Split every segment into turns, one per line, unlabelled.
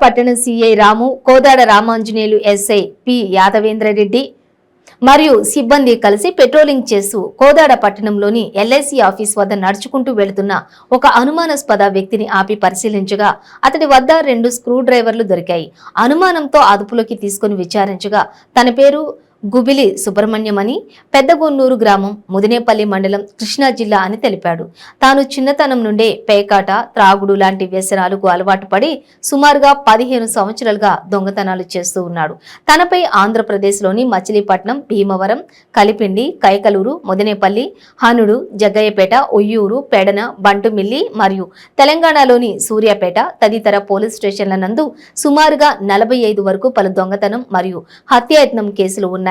పట్టణ సిఐ రాము, Kodad Ramanjaneyulu SI P యాదవేంద్రరెడ్డి మరియు సిబ్బంది కలిసి పెట్రోలింగ్ చేస్తూ కోదాడ పట్టణంలోని ఎల్ఐసి ఆఫీస్ వద్ద నడుచుకుంటూ వెళుతున్న ఒక అనుమానాస్పద వ్యక్తిని ఆపి పరిశీలించగా అతడి వద్ద 2 స్క్రూ డ్రైవర్లు దొరికాయి. అనుమానంతో అదుపులోకి తీసుకుని విచారించగా తన పేరు గుబిలి సుబ్రహ్మణ్యం అని, పెద్దగొన్నూరు గ్రామం, ముదినేపల్లి మండలం, కృష్ణా జిల్లా అని తెలిపాడు. తాను చిన్నతనం నుండే పేకాట, త్రాగుడు లాంటి వ్యసనాలకు అలవాటు పడి సుమారుగా 15 సంవత్సరాలుగా దొంగతనాలు చేస్తూ ఉన్నాడు. తనపై ఆంధ్రప్రదేశ్లోని మచిలీపట్నం, భీమవరం, కలిపిండి, కైకలూరు, ముదినేపల్లి, హనుడు, జగ్గయ్యపేట, ఉయ్యూరు, పెడన, బంటుమిల్లి మరియు తెలంగాణలోని సూర్యాపేట తదితర పోలీస్ స్టేషన్ల నందు సుమారుగా 45 వరకు పలు దొంగతనం మరియు హత్యాయత్నం కేసులు ఉన్నాయి.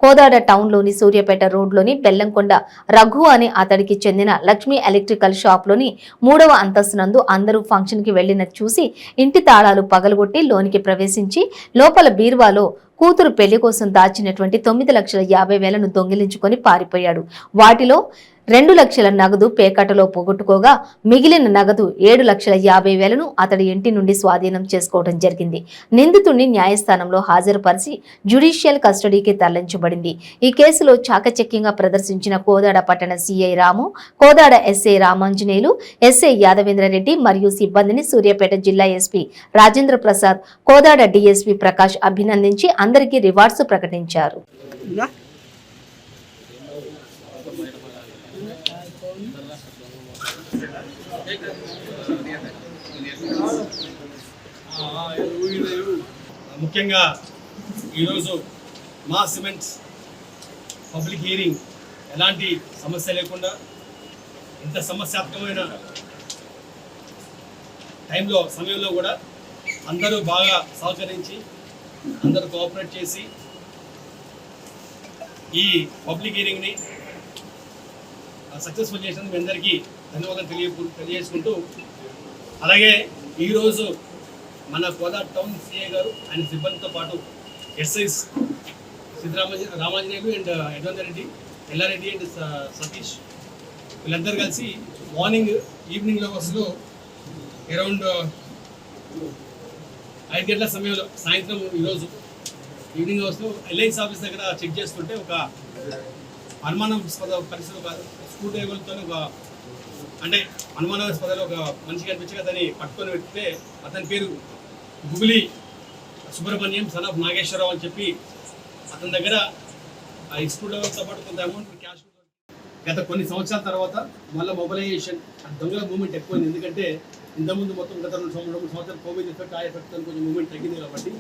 కోదాడ టౌన్ లోని సూర్యాపేట రోడ్ లోని బెల్లంకొండ రఘు అనే అతడికి చెందిన లక్ష్మీ ఎలక్ట్రికల్ షాప్ లోని 3వ అంతస్తు నందు అందరూ ఫంక్షన్ కి వెళ్లినట్టు చూసి ఇంటి తాళాలు పగలగొట్టి లోనికి ప్రవేశించి లోపల బీరువాలో కూతురు పెళ్లి కోసం దాచినటువంటి 9,50,000ను దొంగిలించుకొని పారిపోయాడు. వాటిలో 2 లక్షల నగదు పేకాటలో పోగొట్టుకోగా మిగిలిన నగదు 7,50,000ను అతడి ఇంటి నుండి స్వాధీనం చేసుకోవడం జరిగింది. నిందితుడిని న్యాయస్థానంలో హాజరుపరిచి జ్యుడిషియల్ కస్టడీకి తరలించబడింది. ఈ కేసులో చాకచక్యంగా ప్రదర్శించిన కోదాడ పట్టణ సిఐ రాము, కోదాడ ఎస్ఐ రామాంజనేయులు, ఎస్ఐ యాదవేంద్రరెడ్డి మరియు సిబ్బందిని సూర్యాపేట జిల్లా ఎస్పీ రాజేంద్ర ప్రసాద్, కోదాడ డిఎస్పీ ప్రకాష్ అభినందించి అందరికీ రివార్డ్స్ ప్రకటించారు.
ముఖ్యంగా ఈరోజు మా సిమెంట్స్ పబ్లిక్ హియరింగ్ ఎలాంటి సమస్య లేకుండా ఇంత సమస్యాత్మకమైన సమయంలో కూడా అందరూ బాగా సహకరించి అందరూ కోఆపరేట్ చేసి ఈ పబ్లిక్ హియరింగ్ని సక్సెస్ఫుల్ చేసినందుకు మీ అందరికీ ధన్యవాదాలు తెలియజేసుకుంటూ, అలాగే ఈరోజు మన కోదాడ టౌన్ సిఐ గారు ఆయన సిబ్బందితో పాటు SIs Ramanjaneyulu and Yashwanth Reddy, Ella Reddy and Satish వీళ్ళందరూ కలిసి ఈవినింగ్ అవర్స్లో అరౌండ్ 5 గంటల సమయంలో సాయంత్రం ఈరోజు ఈవినింగ్ అవర్స్లో ఎల్ఐసి ఆఫీస్ దగ్గర చెక్ చేస్తుంటే ఒక అనుమానాస్పద పరిస్థితి స్క్రూ డ్రైవర్తో అనుమానాస్పదలో ఒక మనిషి కనిపించగా దాన్ని పట్టుకొని పెడితే అతని పేరు గుబిలి సుబ్రహ్మణ్యం సన్ ఆఫ్ నాగేశ్వరరావు అని చెప్పి అతని దగ్గర ఈ స్క్రూ డ్రైవర్తో పాటు కొంత అమౌంట్ క్యాష్. గత కొన్ని సంవత్సరాల తర్వాత మళ్ళీ మొబిలైజేషన్ దొంగల మూవ్మెంట్ ఎక్కువైంది. ఎందుకంటే ఇంతకుముందు మొత్తం గత 2 సంవత్సరాలు కోవిడ్ ఎఫెక్ట్ ఆ ఎఫెక్ట్ కొంచెం మూవ్మెంట్ తగ్గింది కాబట్టి,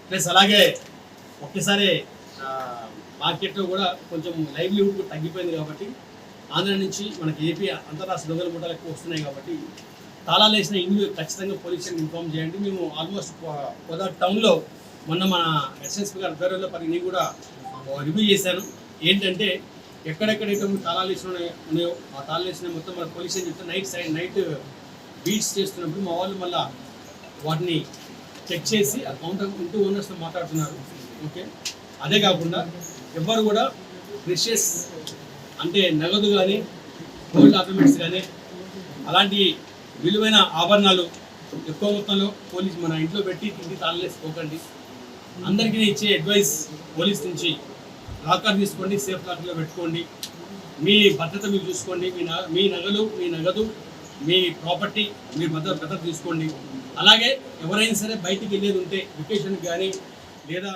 ప్లస్ అలాగే ఒకేసారి మార్కెట్లో కూడా కొంచెం లైవ్లీహుడ్ తగ్గిపోయింది కాబట్టి, ఆంధ్ర నుంచి మనకి ఏపీ అంతర్రాష్ట్ర దొంగల ముఠాలు ఎక్కువ వస్తున్నాయి కాబట్టి తాళాలు వేసిన ఇండ్లు ఖచ్చితంగా పోలీసులకు ఇన్ఫార్మ్ చేయండి. మేము ఆల్మోస్ట్ కోదాడ టౌన్లో మొన్న మన ఎస్ఎస్పీ గారి ఆధ్వర్యంలో నేను కూడా రివ్యూ చేశాను. ఏంటంటే ఎక్కడెక్కడైతే తాళాలు వేసిన ఉన్నాయో ఆ తాళాలు వేసిన మొత్తం మన పోలీస్ అని చెప్తే నైట్ బీట్స్ చేస్తున్నప్పుడు మా వాళ్ళు మళ్ళీ వాటిని చెక్ చేసి ఆ కౌంటర్ ఇంటూ ఓనర్స్తో మాట్లాడుతున్నారు. ఓకే, అదే కాకుండా ఎవ్వరు కూడా ప్రెషియస్ అంటే నగదు కానీ గోల్డ్ ఆర్నమెంట్స్ కానీ అలాంటి విలువైన ఆభరణాలు ఎక్కువ మొత్తంలో మన ఇంట్లో పెట్టి తిండి తాళలేసుకోకండి. అందరికీ ఇచ్చే అడ్వైస్ పోలీస్ నుంచి లాకర్ తీసుకోండి, సేఫ్ లాకర్లో పెట్టుకోండి, మీ భద్రత మీరు చూసుకోండి, మీ నగదు మీ ప్రాపర్టీ మీరు భద్రత తీసుకోండి. అలాగే ఎవరైనా సరే బయటికి వెళ్ళేది ఉంటే వెకేషన్కి కానీ లేదా